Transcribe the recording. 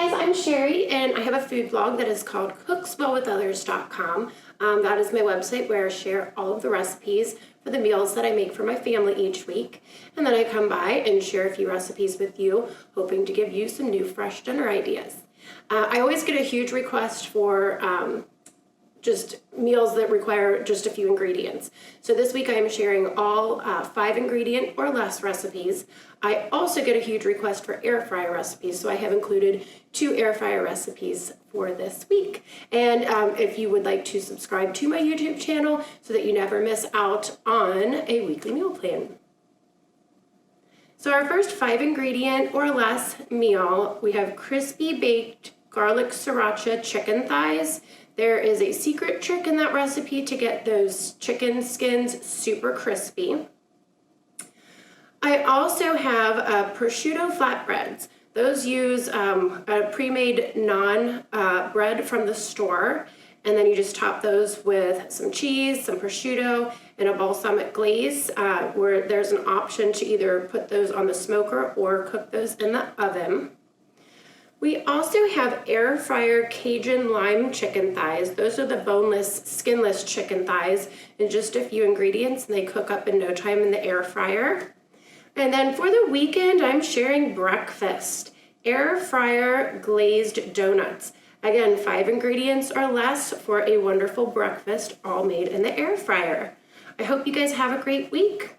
guys, I'm Cheri and I have a food blog that is called cookswellwithothers.com. That is my website where I share all of the recipes for the meals that I make for my family each week. And then I come by and share a few recipes with you, hoping to give you some new fresh dinner ideas. I always get a huge request for just meals that require just a few ingredients. So this week I am sharing all 5 ingredient or less recipes. I also get a huge request for air fryer recipes, so I have included 2 air fryer recipes for this week. And if you would like to subscribe to my YouTube channel so that you never miss out on a weekly meal plan. So our first 5 ingredient or less meal, we have crispy baked garlic sriracha chicken thighs. There is a secret trick in that recipe to get those chicken skins super crispy. I also have prosciutto flatbreads. Those use a pre-made naan bread from the store, and then you just top those with some cheese, some prosciutto, and a balsamic glaze, where there's an option to either put those on the smoker or cook those in the oven. We also have air fryer Cajun Lime Chicken thighs. Those are the boneless, skinless chicken thighs in just a few ingredients, and they cook up in no time in the air fryer. And then for the weekend, I'm sharing breakfast, air fryer glazed donuts. Again, 5 ingredients or less for a wonderful breakfast, all made in the air fryer. I hope you guys have a great week.